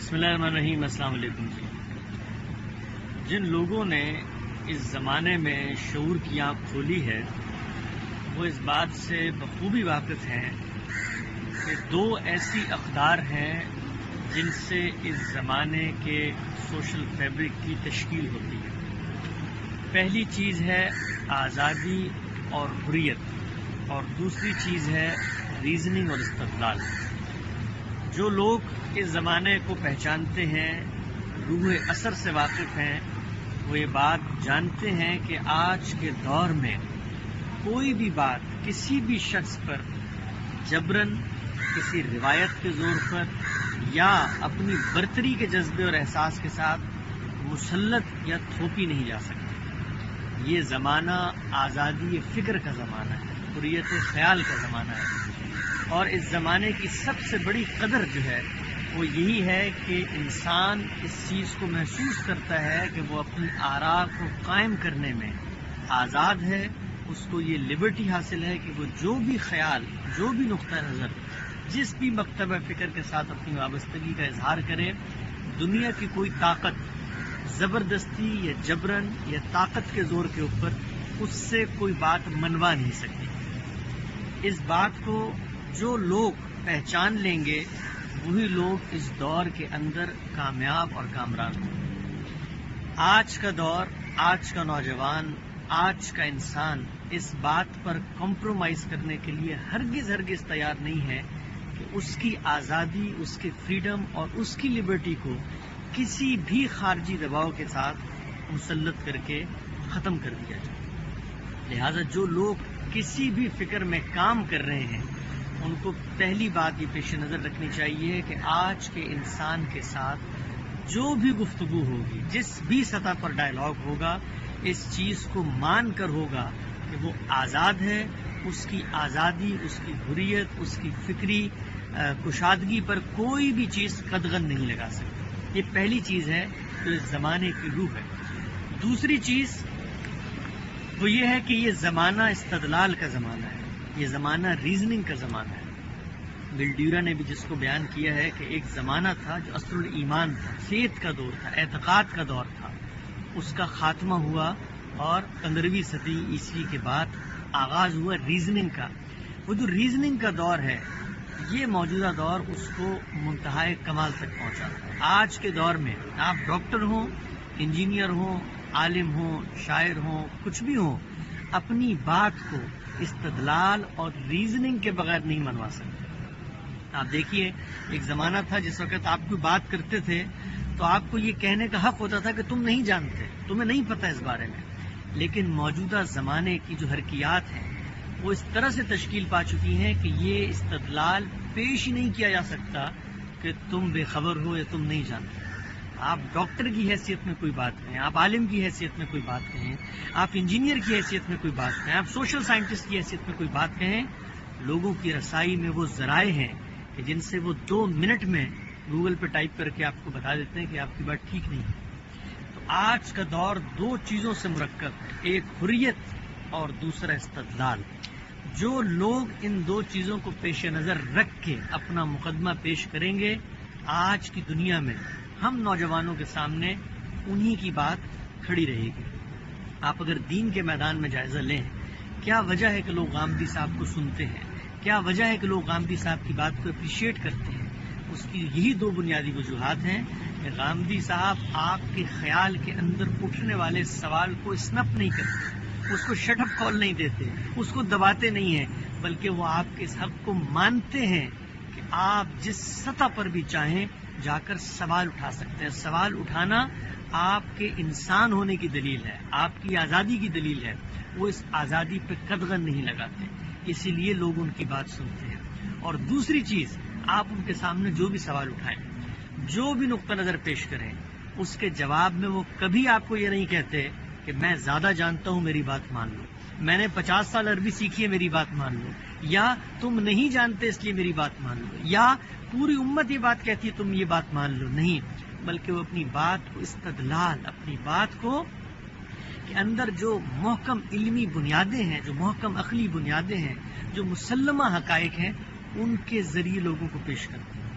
बिस्मिल्लाहिर्रहमानिर्रहीम। अस्सलाम वालेकुम जी। जिन लोगों ने इस ज़माने में शऊर की आँख खोली है वो इस बात से बखूबी वाकिफ़ हैं कि दो ऐसी अक़दार हैं जिनसे इस ज़माने के सोशल फैब्रिक की तश्कील होती है। पहली चीज़ है आज़ादी और हुर्रियत और दूसरी चीज़ है रीज़निंग और इस्तदलाल। जो लोग इस ज़माने को पहचानते हैं, रूह असर से वाकिफ़ हैं, वो ये बात जानते हैं कि आज के दौर में कोई भी बात किसी भी शख्स पर जबरन, किसी रिवायत के ज़ोर पर या अपनी बर्तरी के जज्बे और एहसास के साथ मुसल्लत या थोपी नहीं जा सकती। ये ज़माना आज़ादी फ़िक्र का ज़माना है, हुर्रियत ख़याल का ज़माना है और इस ज़माने की सबसे बड़ी कदर जो है वो यही है कि इंसान इस चीज़ को महसूस करता है कि वो अपनी आरा को कायम करने में आज़ाद है। उसको ये लिबर्टी हासिल है कि वो जो भी ख्याल, जो भी नुक्ता नज़र, जिस भी मकतब फ़िक्र के साथ अपनी वाबस्तगी का इजहार करे, दुनिया की कोई ताकत ज़बरदस्ती या जबरन या ताकत के ज़ोर के ऊपर उससे कोई बात मनवा नहीं सकती। इस बात को जो लोग पहचान लेंगे वही लोग इस दौर के अंदर कामयाब और कामरान होंगे। आज का दौर, आज का नौजवान, आज का इंसान इस बात पर कॉम्प्रोमाइज़ करने के लिए हरगिज़ तैयार नहीं है कि उसकी आज़ादी, उसकी फ्रीडम और उसकी लिबर्टी को किसी भी खारजी दबाव के साथ मुसल्लत करके ख़त्म कर दिया जाए। लिहाजा जो लोग किसी भी फ़िक्र में काम कर रहे हैं उनको पहली बात ये पेश नज़र रखनी चाहिए कि आज के इंसान के साथ जो भी गुफ्तगू होगी, जिस भी सतह पर डायलॉग होगा, इस चीज़ को मान कर होगा कि वो आज़ाद है। उसकी आज़ादी, उसकी हुर्रियत, उसकी फ़िक्री कुशादगी पर कोई भी चीज़ कदगन नहीं लगा सकती। ये पहली चीज़ है जो इस ज़माने की रूह है। दूसरी चीज़ वो ये है कि ये ज़माना इस्तदलाल का ज़माना है, ये ज़माना रीजनिंग का ज़माना है। बिल्ड्यूरा ने भी जिसको बयान किया है कि एक ज़माना था जो असरुल ईमान था, फेथ का दौर था, एतकाद का दौर था, उसका खात्मा हुआ और 15वीं सदी ईस्वी के बाद आगाज़ हुआ रीजनिंग का। वो जो रीजनिंग का दौर है, ये मौजूदा दौर उसको मुंतहाए कमाल तक पहुँचाता है। आज के दौर में आप डॉक्टर हों, इंजीनियर हों, आलिम हों, शायर हों, कुछ भी हों, अपनी बात को इस्तदलाल और रीजनिंग के बगैर नहीं मनवा सकते। आप देखिए, एक ज़माना था जिस वक्त आप कोई बात करते थे तो आपको ये कहने का हक होता था कि तुम नहीं जानते, तुम्हें नहीं पता इस बारे में। लेकिन मौजूदा ज़माने की जो हरकियात हैं वो इस तरह से तश्कील पा चुकी हैं कि ये इस्तदलाल पेश ही नहीं किया जा सकता कि तुम बेखबर हो या तुम नहीं जानते। आप डॉक्टर की हैसियत में कोई बात कहें, आप आलिम की हैसियत में कोई बात कहें, आप इंजीनियर की हैसियत में कोई बात कहें, आप सोशल साइंटिस्ट की हैसियत में कोई बात कहें, लोगों की रसाई में वो ज़राए हैं कि जिनसे वो 2 मिनट में गूगल पे टाइप करके आपको बता देते हैं कि आपकी बात ठीक नहीं है। तो आज का दौर दो चीज़ों से मुरक्कब है, एक हुर्रियत और दूसरा इस्तदलाल। जो लोग इन दो चीज़ों को पेश नज़र रख के अपना मुकदमा पेश करेंगे, आज की दुनिया में हम नौजवानों के सामने उन्हीं की बात खड़ी रहेगी। आप अगर दीन के मैदान में जायज़ा लें, क्या वजह है कि लोग गामदी साहब को सुनते हैं, क्या वजह है कि लोग गामदी साहब की बात को अप्रिशिएट करते हैं? उसकी यही दो बुनियादी वजूहात हैं कि गामदी साहब आपके ख्याल के अंदर उठने वाले सवाल को स्नप नहीं करते, उसको शटअप कॉल नहीं देते, उसको दबाते नहीं हैं, बल्कि वो आपके इस हक को मानते हैं कि आप जिस सतह पर भी चाहें जाकर सवाल उठा सकते हैं। सवाल उठाना आपके इंसान होने की दलील है, आपकी आज़ादी की दलील है। वो इस आज़ादी पे कदगन नहीं लगाते, इसीलिए लोग उनकी बात सुनते हैं। और दूसरी चीज़, आप उनके सामने जो भी सवाल उठाएं, जो भी नुक्ता नज़र पेश करें, उसके जवाब में वो कभी आपको ये नहीं कहते कि मैं ज़्यादा जानता हूँ, मेरी बात मान लो, मैंने 50 साल अरबी सीखी है, मेरी बात मान लो, या तुम नहीं जानते इसलिए मेरी बात मान लो, या पूरी उम्मत ये बात कहती है तुम ये बात मान लो। नहीं, बल्कि वो अपनी बात को इस्तदलाल, अपनी बात को के अंदर जो महकम इल्मी बुनियादें हैं, जो महकम अक़ली बुनियादें हैं, जो मुसल्लमा हक़ाइक़ हैं, उनके ज़रिए लोगों को पेश करते हैं।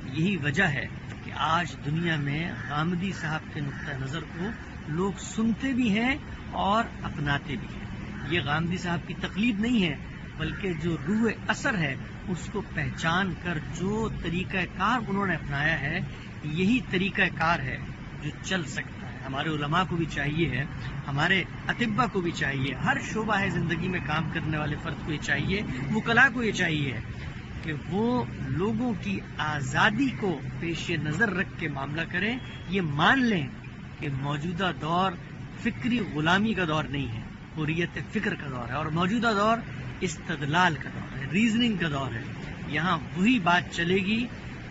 यही वजह है कि آج دنیا میں غامدی صاحب کے نقطہ نظر کو لوگ سنتے بھی ہیں اور اپناتے بھی ہیں۔ یہ غامدی صاحب کی تقلید نہیں ہے، بلکہ جو روح اثر ہے اس کو پہچان کر جو طریقہ کار انہوں نے اپنایا ہے، یہی طریقہ کار ہے جو چل سکتا ہے۔ ہمارے علماء کو بھی چاہیے ہے، ہمارے اطباء کو بھی چاہیے، ہر شعبہ ہے زندگی میں کام کرنے والے فرد کو یہ چاہیے، وکلاء کو یہ چاہیے کہ وہ لوگوں کی آزادی کو پیش نظر رکھ کے معاملہ کریں، یہ مان لیں کہ موجودہ دور فکری غلامی کا دور نہیں ہے، حریت فکر کا دور ہے، اور موجودہ دور استدلال کا دور ہے، ریزننگ کا دور ہے۔ یہاں وہی بات چلے گی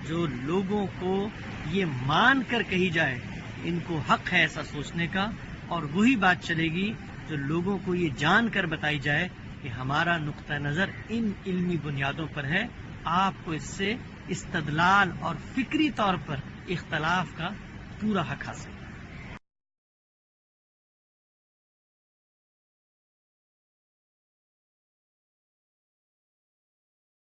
جو لوگوں کو یہ مان کر کہی جائے ان کو حق ہے ایسا سوچنے کا، اور وہی بات چلے گی جو لوگوں کو یہ جان کر بتائی جائے کہ ہمارا نقطہ نظر ان علمی بنیادوں پر ہے، آپ کو اس سے استدلال اور فکری طور پر اختلاف کا پورا حق حاصل ہے۔